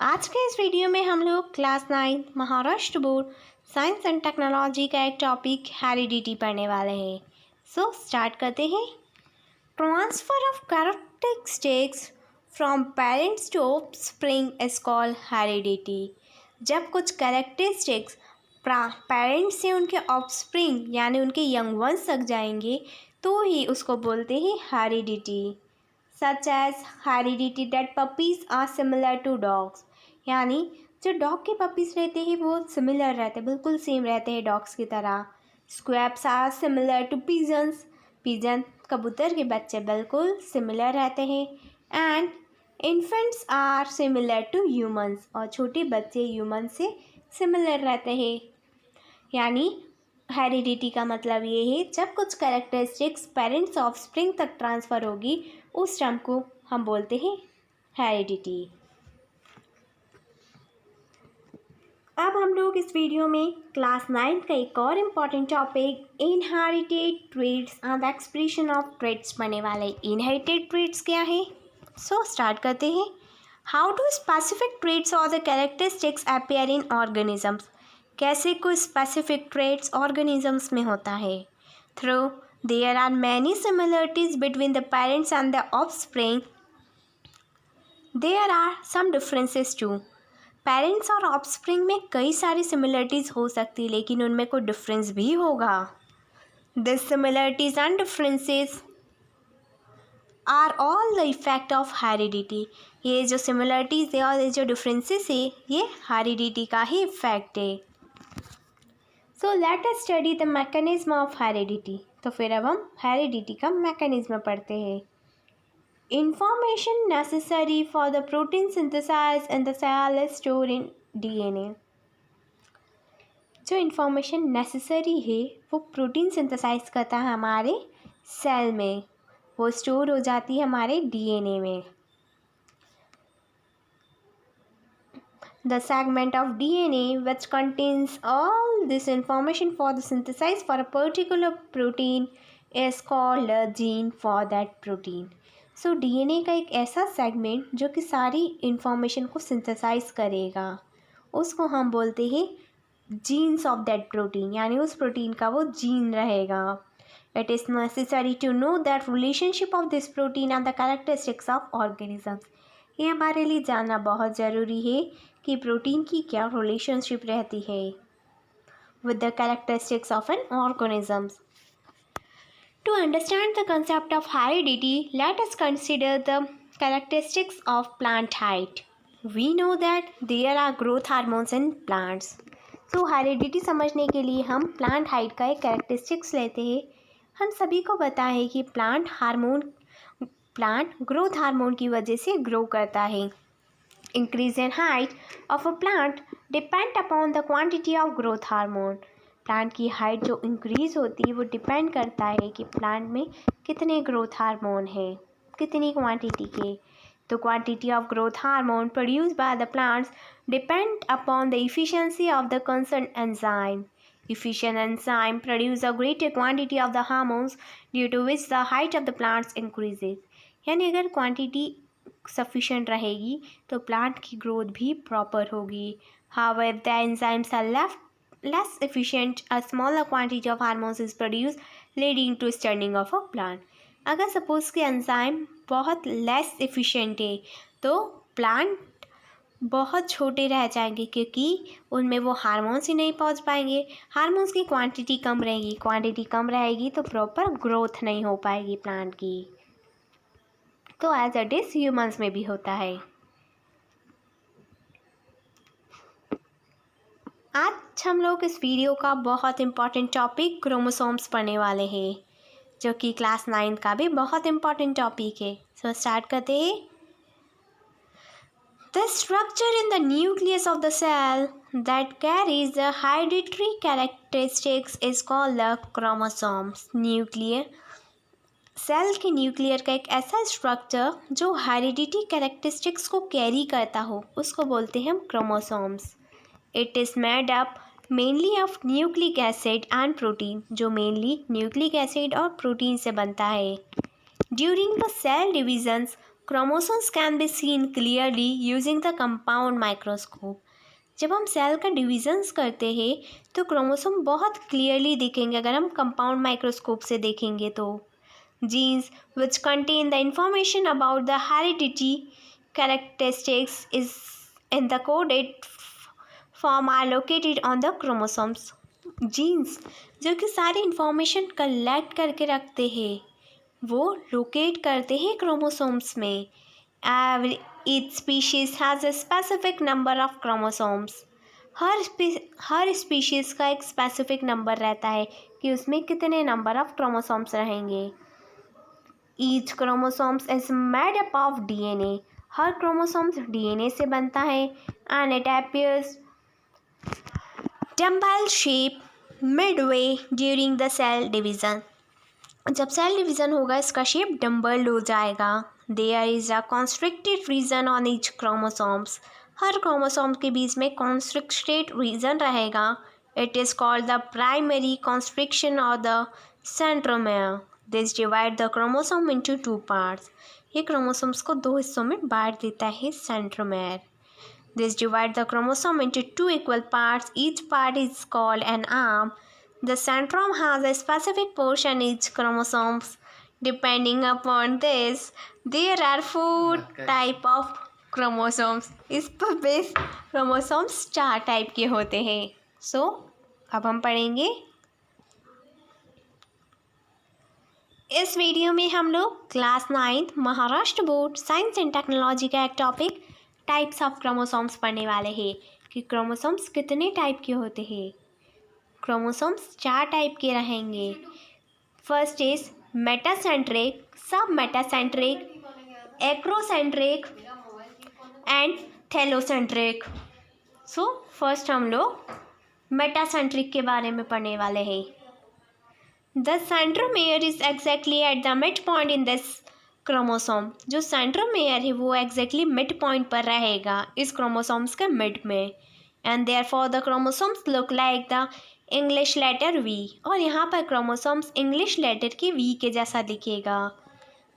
आज के इस वीडियो में हम लोग class 9 Maharashtra board science and technology का एक टॉपिक हेरिडिटी पढ़ने वाले हैं। सो स्टार्ट करते हैं। Transfer of characteristics from parents to offspring is called heredity. जब कुछ कैरेक्टरिस्टिक्स पेरेंट्स से उनके ऑफस्प्रिंग यानी उनके यंग वंस तक जाएंगे तो ही उसको बोलते हैं heredity. Such as heredity that puppies are similar to dogs, यानी जो डॉग के पपीज़ रहते हैं वो सिमिलर रहते हैं, बिल्कुल सेम रहते हैं डॉग्स की तरह। Squabs are similar to pigeons, pigeon कबूतर के बच्चे बिल्कुल सिमिलर रहते हैं। And infants are similar to humans, और छोटे बच्चे ह्यूमन से सिमिलर रहते हैं। यानी हेरिडिटी का मतलब ये है जब कुछ कैरेक्टरिस्टिक्स पेरेंट्स ऑफस्प्रिंग तक ट्रांसफ़र होगी उस टर्म को हम बोलते हैं हेरिडिटी। अब हम लोग इस वीडियो में क्लास 9 का एक और important topic inherited traits and expression of traits पढ़ने वाले। इनहेरिटेड ट्रेट्स क्या है? सो स्टार्ट करते हैं। हाउ डू स्पेसिफिक ट्रेट्स और the characteristics appear in organisms. कैसे कोई स्पेसिफिक ट्रेट्स ऑर्गेनिजम्स में होता है? Through there are many similarities between the parents and the offspring, there are some differences too. Parents और ऑफस्प्रिंग में कई सारी सिमिलरिटीज़ हो सकती है लेकिन उनमें कोई डिफरेंस भी होगा। This similarities and differences are all the effect of heredity. ये जो सिमिलरिटीज़ है और ये जो डिफरेंसेस है ये हेरिडिटी का ही इफेक्ट है। So let us study the mechanism of heredity. तो फिर अब हम हेरिडिटी का मैकेनिज्म पढ़ते हैं। Information necessary for the protein synthesis in the cell is stored in DNA। जो इन्फॉर्मेशन नेसेसरी है वो प्रोटीन सिंथेसाइज करता है हमारे सेल में, वो स्टोर हो जाती है हमारे डीएनए में। The segment of DNA which contains all this information for the synthesis for a particular protein is called a gene for that protein। So DNA का एक ऐसा सेगमेंट जो कि सारी इंफॉर्मेशन को सिंथेसाइज करेगा उसको हम बोलते हैं जीन्स ऑफ दैट प्रोटीन, यानी उस प्रोटीन का वो जीन रहेगा। It is necessary to know that relationship of this protein and the characteristics of organisms. ये हमारे लिए जानना बहुत ज़रूरी है कि प्रोटीन की क्या रिलेशनशिप रहती है with the characteristics of N organisms. To understand the concept of heredity, let us consider the characteristics of plant height. We know that there are growth hormones in plants. So heredity समझने के लिए हम plant height का एक characteristics लेते हैं। हम सभी को पता है कि plant growth hormone की वजह से grow करता है। Increase in height of a plant depend upon the quantity of growth hormone। Plant की हाइट जो इंक्रीज़ होती है वो डिपेंड करता है कि प्लांट में कितने ग्रोथ हार्मोन है, कितनी क्वांटिटी के। तो quantity of growth hormone produce by the plants depend upon the efficiency of the concern enzyme. Efficient enzyme produce a greater quantity of the hormones due to which the height of the plants increases। यानी अगर quantity sufficient रहेगी तो plant की growth भी proper होगी। However, if the enzymes are less efficient, a smaller quantity of hormones is produced leading to stunting of a plant। अगर suppose के enzyme बहुत लेस एफिशिएंट है तो प्लांट बहुत छोटे रह जाएंगे क्योंकि उनमें वो हार्मोन्स ही नहीं पहुंच पाएंगे। हार्मोन्स की क्वांटिटी कम रहेगी, क्वांटिटी कम रहेगी तो प्रॉपर ग्रोथ नहीं हो पाएगी प्लांट की। तो एज इट इज़ ह्यूमंस में भी होता है। आज हम लोग इस वीडियो का बहुत इम्पॉर्टेंट टॉपिक क्रोमोसोम्स पढ़ने वाले हैं जो कि क्लास 9 का भी बहुत इम्पॉर्टेंट टॉपिक है। सो स्टार्ट करते हैं। The structure in the nucleus of the cell that carries the hereditary characteristics is called the chromosomes. Nuclear cell के न्यूक्लियर का एक ऐसा स्ट्रक्चर जो हेरिडिटी कैरेक्टरिस्टिक्स को कैरी करता हो उसको बोलते हैं हम chromosomes. It is made up mainly of nucleic acid and protein, जो mainly nucleic acid और protein से बनता है। During the cell divisions, chromosomes can be seen clearly using the compound microscope. जब हम सेल का डिविजन्स करते हैं तो क्रोमोसोम बहुत क्लियरली दिखेंगे अगर हम कंपाउंड माइक्रोस्कोप से देखेंगे तो। Genes which contain the information about the heredity characteristics is in the coded form are located on the chromosomes. Genes जो कि सारी इंफॉर्मेशन कलेक्ट करके रखते हैं वो लोकेट करते हैं क्रोमोसोम्स में। Each species has a specific number of chromosomes. हर स्पीशीज़ का एक स्पेसिफिक नंबर रहता है कि उसमें कितने नंबर ऑफ क्रोमोसोम्स रहेंगे। Each chromosomes is made up of DNA. हर क्रोमोसोम्स डीएनए से बनता है। And it appears dumbbell shape midway during the cell division. जब सेल डिवीज़न होगा इसका शेप डम्बल हो जाएगा। There is a constricted region on each chromosomes. हर क्रोमोसोम के बीच में कॉन्स्ट्रिक्टेड रीजन रहेगा। It is called the primary constriction और the centromere. This divide the chromosome into two parts. ये क्रोमोसोम्स को दो हिस्सों में बांट देता है centromere. This divide the chromosome into two equal parts. Each part is called an arm. The centrome has a specific portion each chromosomes. Depending upon this, there are four type of chromosomes. इस पर base chromosomes 4 type के होते हैं। So, अब हम पढ़ेंगे इस video में हम लोग class 9 Maharashtra board science and technology का एक टॉपिक टाइप्स ऑफ क्रोमोसोम्स पढ़ने वाले हैं कि क्रोमोसोम्स कितने टाइप के होते हैं। क्रोमोसोम्स 4 टाइप के रहेंगे। First is metacentric, submetacentric, acrocentric and telocentric. So first हम लोग मेटासेंट्रिक के बारे में पढ़ने वाले हैं। The centromere is exactly at the midpoint in this chromosome. जो सेंट्रोमेयर है वो एग्जैक्टली मिड पॉइंट पर रहेगा इस क्रोमोसोम्स के मिड में। And therefore the chromosomes look like the English letter V. और यहाँ पर क्रोमोसोम्स इंग्लिश लेटर के वी के जैसा दिखेगा।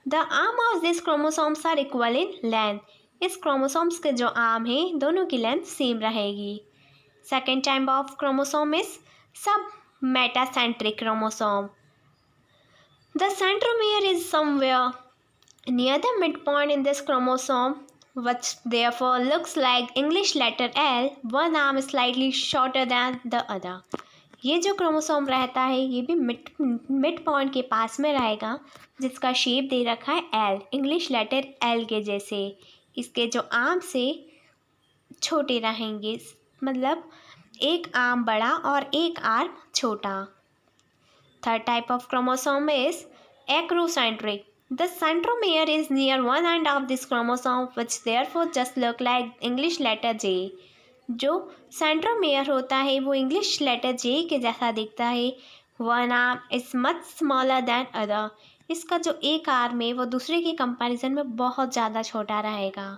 The arm of this chromosomes are equal in length. इस क्रोमोसोम्स के जो आर्म हैं दोनों की लेंथ सेम रहेगी। Second type of chromosome is submetacentric chromosome. The centromere is somewhere near the midpoint in this chromosome, which therefore looks like English letter L. One arm is slightly shorter than the other. ये जो chromosome रहता है ये भी mid point के पास में रहेगा जिसका शेप दे रखा है एल, इंग्लिश लेटर एल के जैसे। इसके जो आर्म से छोटे रहेंगे, मतलब एक आर्म बड़ा और एक आर्म छोटा। Third type of chromosome is acrocentric. The centromere is near one end of this chromosome, which therefore just look like English letter J. जो सेंट्रोमेयर होता है वो इंग्लिश लेटर J के जैसा दिखता है। One arm is much smaller than other. इसका जो एक आर्म है वो दूसरे के कंपैरिजन में बहुत ज़्यादा छोटा रहेगा।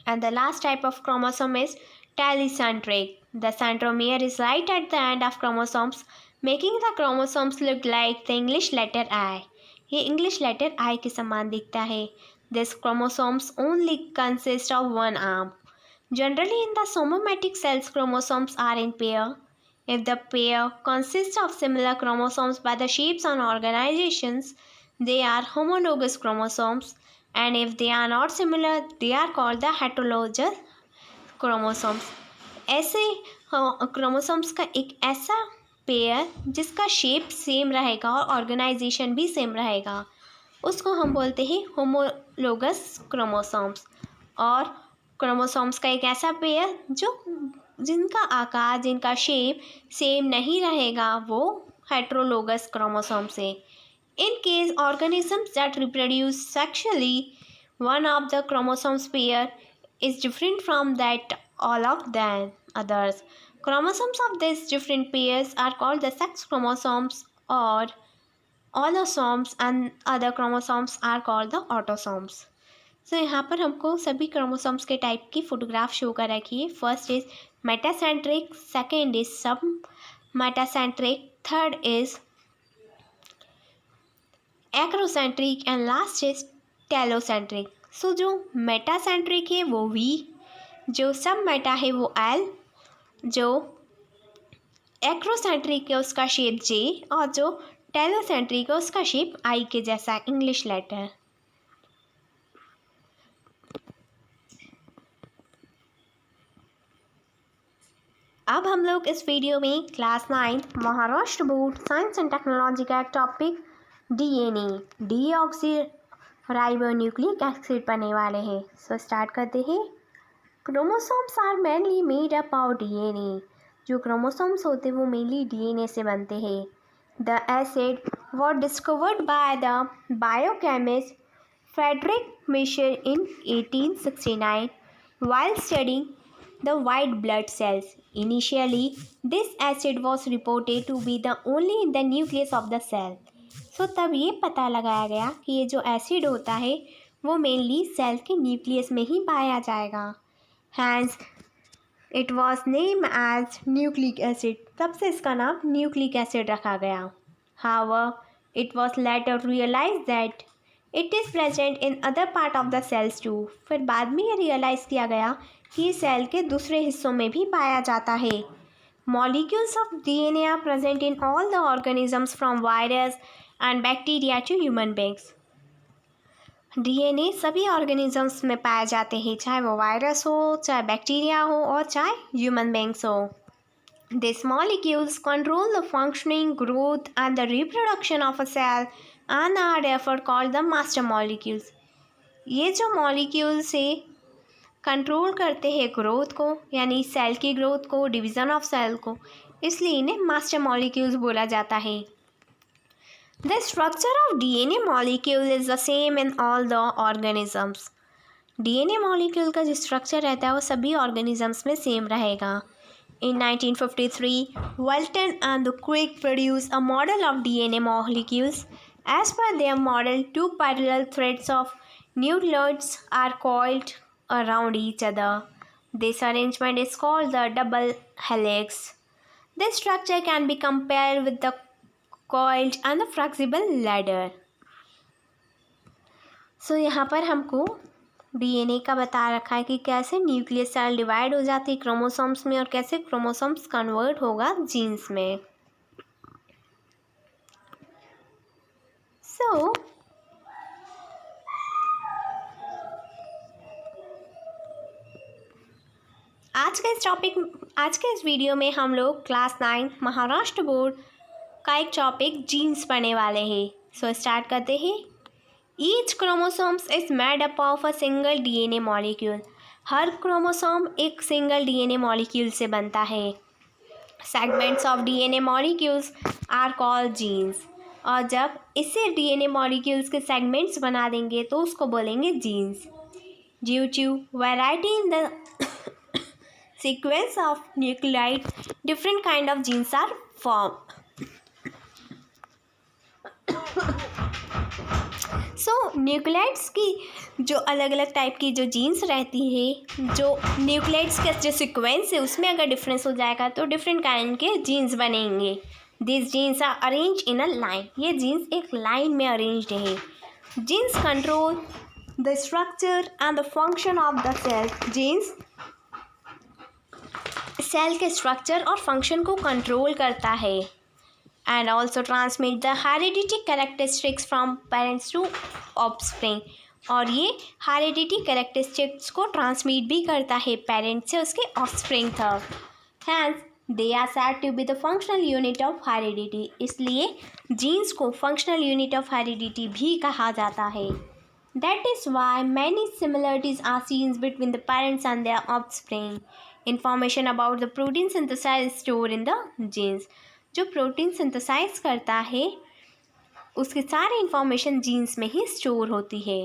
And the last type of chromosome is tetracentric. The centromere is right at the end of chromosomes, making the chromosomes look like the English letter I. ये इंग्लिश लेटर आई के समान दिखता है। This chromosomes only consist of one arm. Generally in the somatic cells chromosomes are in pair. If the pair consist of similar chromosomes by the shapes and organisations they are homologous chromosomes, and if they are not similar they are called the heterologous chromosomes. ऐसे chromosomes का एक ऐसा pair जिसका shape same रहेगा और organisation भी same रहेगा उसको हम बोलते हैं होमोलोगस क्रोमोसोम्स। और क्रोमोसोम्स का एक ऐसा पेयर जिनका आकार, जिनका शेप सेम नहीं रहेगा वो हेटेरोलोगस क्रोमोसोम्स है। In case organisms that reproduce sexually one of the chromosomes pair is different from that all of than others. Chromosomes of these different pairs are called the sex chromosomes or allosomes, and other chromosomes are called the autosomes. So यहाँ पर हमको सभी chromosomes के type की photograph show कर रखी है। First is metacentric, second is submetacentric, third is acrocentric and last is telocentric. So जो मेटासेंट्रिक है वो V, जो सब मेटा है वो L, जो एक्रोसेंट्रिक है उसका शेप J, और जो टेलोसेंट्रिक है उसका शेप I के जैसा इंग्लिश लेटर। अब हम लोग इस वीडियो में class 9 Maharashtra board science and technology का एक topic DNA deoxyribonucleic acid पढ़ने वाले हैं। सो स्टार्ट करते हैं। Chromosomes are mainly made up of DNA। जो क्रोमोसोम्स होते हैं वो मेनली DNA से बनते हैं। The acid was discovered by the biochemist Friedrich Miescher in 1869 while studying the white blood cells. Initially, this acid was reported to be the only in the nucleus of the cell. So तब ये पता लगाया गया कि ये जो acid होता है वो मेनली सेल के न्यूक्लियस में ही पाया जाएगा। Hence, it was named as nucleic acid. तब से इसका नाम न्यूक्लिक एसिड रखा गया। However, it was later realized that it is present in other part of the cells too. फिर बाद में ये रियलाइज़ किया गया कि सेल के दूसरे हिस्सों में भी पाया जाता है। Molecules of DNA are present in all the organisms from virus and bacteria to human beings. DNA सभी ऑर्गेनिजम्स में पाए जाते हैं, चाहे वो वायरस हो, चाहे बैक्टीरिया हो, और चाहे ह्यूमन बींग्स हो। These molecules control the functioning, growth and the reproduction of a cell and are therefore called the master molecules. ये जो molecules से कंट्रोल करते हैं ग्रोथ को, यानी सेल की ग्रोथ को, डिवीज़न ऑफ सेल को, इसलिए इन्हें मास्टर मॉलिक्यूल्स बोला जाता है। The structure of DNA molecule is the same in all the organisms. DNA molecule का जो स्ट्रक्चर रहता है वो सभी ऑर्गेनिजम्स में सेम रहेगा। In 1953, Walton and Crick produced a model of DNA molecules. As per their model, two parallel threads of nucleotides are coiled around each other. This arrangement is called the double helix. This structure can be compared with the coiled and the flexible ladder. So यहाँ पर हमको DNA का बता रखा है कि कैसे nucleus cell divide हो जाती है क्रोमोसोम्स में और कैसे क्रोमोसोम्स कन्वर्ट होगा जीन्स में। सो आज के इस वीडियो में हम लोग क्लास 9 महाराष्ट्र बोर्ड का एक टॉपिक जीन्स पढ़ने वाले हैं। सो स्टार्ट करते हैं। Each chromosomes is made up of a single DNA molecule. Her chromosome एक सिंगल DNA मॉलिक्यूल से बनता है। Segments of DNA molecules are called genes. और जब इसे DNA molecules के segments बना देंगे तो उसको बोलेंगे genes. Due to variety in the sequence of nucleotide, different kind of genes are formed. So nucleotides की जो अलग अलग टाइप की जो जीन्स रहती है, जो न्यूक्लियोटाइड्स का जो सीक्वेंस है उसमें अगर डिफरेंस हो जाएगा तो डिफरेंट काइंड के जीन्स बनेंगे। This genes are arrange in a line. ये जीन्स एक लाइन में अरेंज्ड है। Genes control the structure and the function of the cell. Genes cell के स्ट्रक्चर और फंक्शन को कंट्रोल करता है। And also transmit the hereditary characteristics from parents to offspring. और ये hereditary characteristics को ट्रांसमिट भी करता है पेरेंट से उसके ऑफस्प्रिंग तक। Hence, they are said to be the functional unit of heredity. इसलिए जीन्स को functional unit of heredity भी कहा जाता है। That is why many similarities are seen between the parents and their offspring. Information about the protein synthesis is stored in the genes. जो protein synthesise करता है उसकी सारी इंफॉर्मेशन जीन्स में ही स्टोर होती है।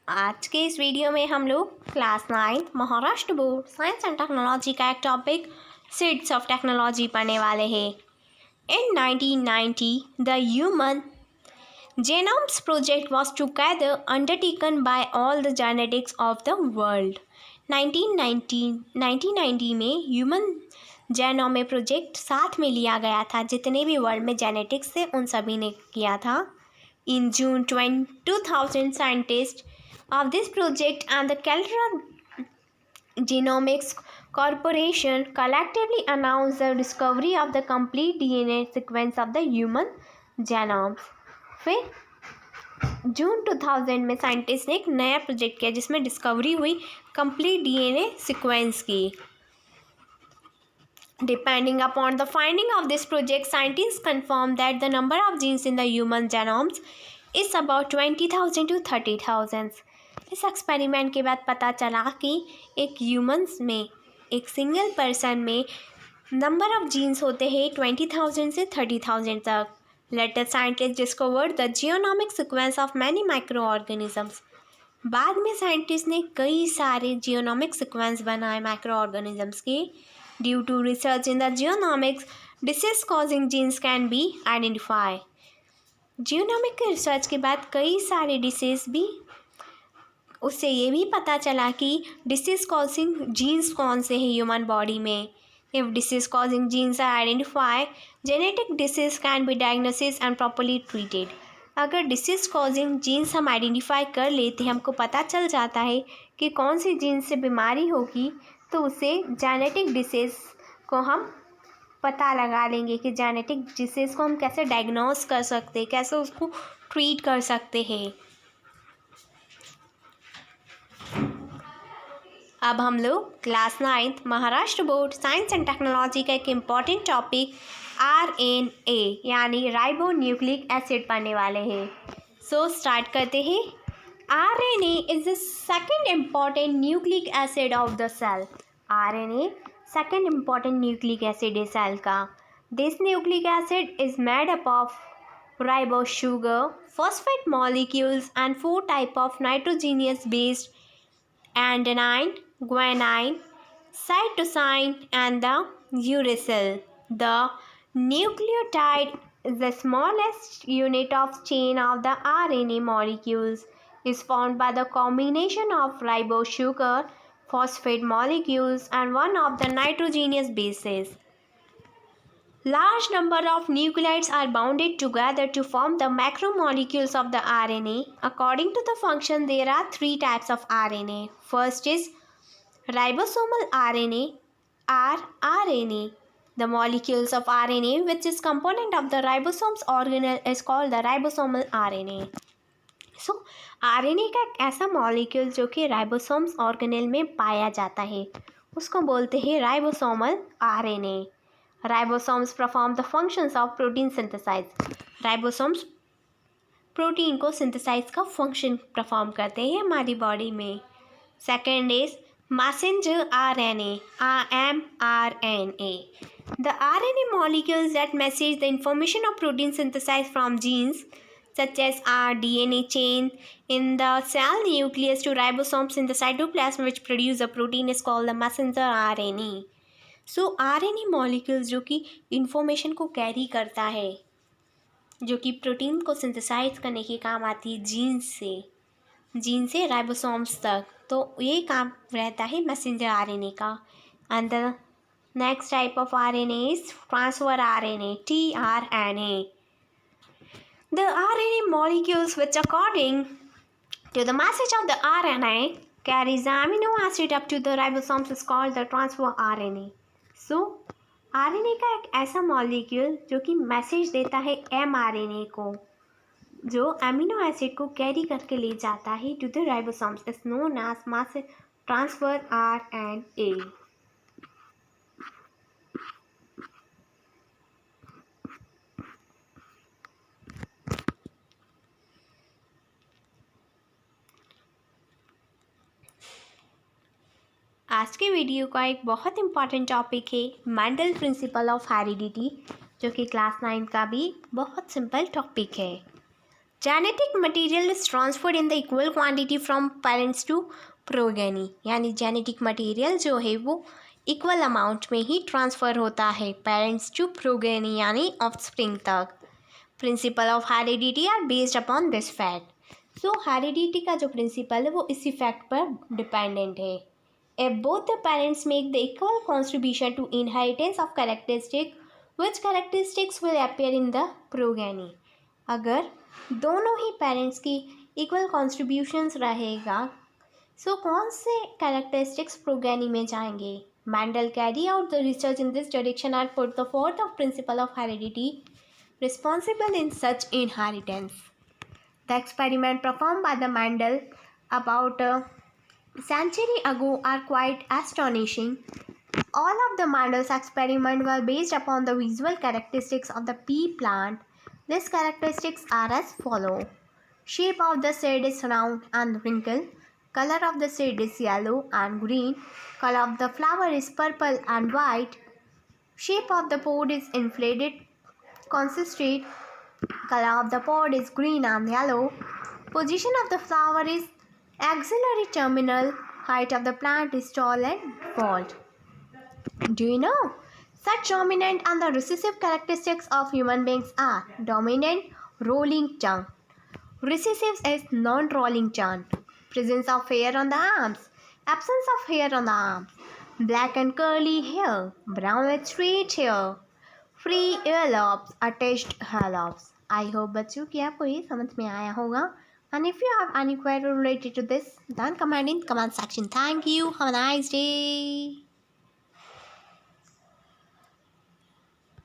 आज के इस वीडियो में हम लोग class 9 Maharashtra board science and technology का एक टॉपिक सीड्स ऑफ टेक्नोलॉजी पढ़ने वाले हैं। इन 1990 the human Genomes project was together undertaken by all the genetics of the world. 1990 में ह्यूमन जेनोम प्रोजेक्ट साथ में लिया गया था। जितने भी वर्ल्ड में जेनेटिक्स थे उन सभी ने किया था। In June 2000 scientist of this project and the कैल्ट्रा Genomics Corporation collectively announced the discovery of the complete DNA sequence of the human genome। फिर जून 2000 में साइंटिस्ट ने एक नया प्रोजेक्ट किया जिसमें डिस्कवरी हुई कंप्लीट डीएनए सीक्वेंस की। Depending upon the finding of this project, scientists confirmed that the number of genes in the human genomes is about 20,000 to 30,000। इस एक्सपेरिमेंट के बाद पता चला कि एक ह्यूमंस में, एक सिंगल पर्सन में नंबर ऑफ जीन्स होते हैं 20,000 से 30,000 तक। Later scientist discovered the genomic sequence of many micro organisms. बाद में साइंटिस्ट ने कई सारे जियोनॉमिक सीक्वेंस बनाए माइक्रो ऑर्गेनिजम्स के। Due to research in the genomics, disease causing genes can be identify. Genomic के रिसर्च के बाद कई सारे डिसीज भी, उससे ये भी पता चला कि डिसीज कॉजिंग जीन्स कौन से हैं ह्यूमन बॉडी में। If disease causing genes are identify, genetic disease can be diagnosis and properly treated. अगर डिसीज कॉजिंग जीन्स हम आइडेंटिफाई कर लेते हैं, हमको पता चल जाता है कि कौन सी जीन्स से बीमारी होगी, तो उससे जेनेटिक डिसीज को हम पता लगा लेंगे कि जेनेटिक डिसीज को हम कैसे डायग्नोस कर सकते हैं, कैसे उसको ट्रीट कर सकते हैं। अब हम लोग class 9 Maharashtra board science and technology का एक इम्पॉर्टेंट टॉपिक RNA यानी राइबो न्यूक्लिक एसिड पढ़ने वाले हैं। सो स्टार्ट करते हैं। RNA is the second important nucleic acid of the cell. RNA second important nucleic acid है सेल का। This nucleic acid is made up of ribose sugar, phosphate molecules and 4 type of nitrogenous based adenine, guanine, cytosine and the uracil. The nucleotide is the smallest unit of chain of the RNA molecules. Is formed by the combination of ribose sugar, phosphate molecules and one of the nitrogenous bases. Large number of nucleides are bounded together to form the macromolecules of the RNA. According to the function, there are 3 types of RNA. First is ribosomal RNA, rRNA. The molecules of RNA which is component of the ribosomes organelle is called the ribosomal RNA. So, RNA का एक ऐसा molecule जो कि ribosomes organelle में पाया जाता है, उसको बोलते हैं ribosomal RNA. Ribosomes perform the functions of protein synthesize. Ribosomes protein को सिंथेसाइज का फंक्शन परफॉर्म करते हैं हमारी बॉडी में। Second is messenger RNA, mRNA. The RNA molecules that message the information of protein synthesized from genes such as DNA chain in the cell nucleus to ribosomes in the cytoplasm which produce the protein is called the messenger RNA. So RNA molecules जो कि information को carry करता है, जो कि protein को synthesise करने के काम आती है जीन से राइबोसोम्स तक, तो ये काम रहता है मैसेंजर RNA का। And the next type of RNA is transfer RNA, tRNA. The RNA molecules which according to the message of the RNA carries the amino acid up to the ribosomes is called the transfer RNA. So RNA का एक ऐसा molecule जो कि message देता है mRNA को, जो amino acid को कैरी करके ले जाता है to the ribosomes is known as message transfer RNA. आज के वीडियो का एक बहुत इंपॉर्टेंट टॉपिक है मेंडल प्रिंसिपल ऑफ हेरिडिटी, जो कि क्लास 9 का भी बहुत सिंपल टॉपिक है। Genetic material is transferred in the equal quantity from parents to progeny, यानी जेनेटिक मटेरियल जो है वो इक्वल अमाउंट में ही ट्रांसफ़र होता है पेरेंट्स टू प्रोगेनी यानी ऑफस्प्रिंग तक। Principle of heredity are based upon this fact. So heredity का जो प्रिंसिपल है वो इसी फैक्ट पर डिपेंडेंट है। If both the parents make the equal contribution to inheritance of characteristic, which characteristics will appear in the progeny? अगर दोनों ही parents की इक्वल कॉन्ट्रीब्यूशंस रहेगा सो कौन से कैरेक्टरिस्टिक्स प्रोगेनी में जाएंगे? Mendel carry out the research in this direction and put the forth of principle of heredity responsible in such inheritance. The experiment performed by the Mendel about a century ago are quite astonishing. All of the Mendel's experiments were based upon the visual characteristics of the pea plant. These characteristics are as follow. Shape of the seed is round and wrinkled. Color of the seed is yellow and green. Color of the flower is purple and white. Shape of the pod is inflated, concentrate. Color of the pod is green and yellow. Position of the flower is axillary terminal. Height of the plant is tall and bald. Do you know? Such dominant and the recessive characteristics of human beings are dominant rolling tongue. Recessive is non-rolling tongue. Presence of hair on the arms. Absence of hair on the arms. Black and curly hair. Brown with straight hair. Free earlobes. Attached hairlobes. I hope बच्चों कि आपको ये समझ में आया होगा. And if you have any query related to this, then comment in comment section. Thank you. Have a nice day.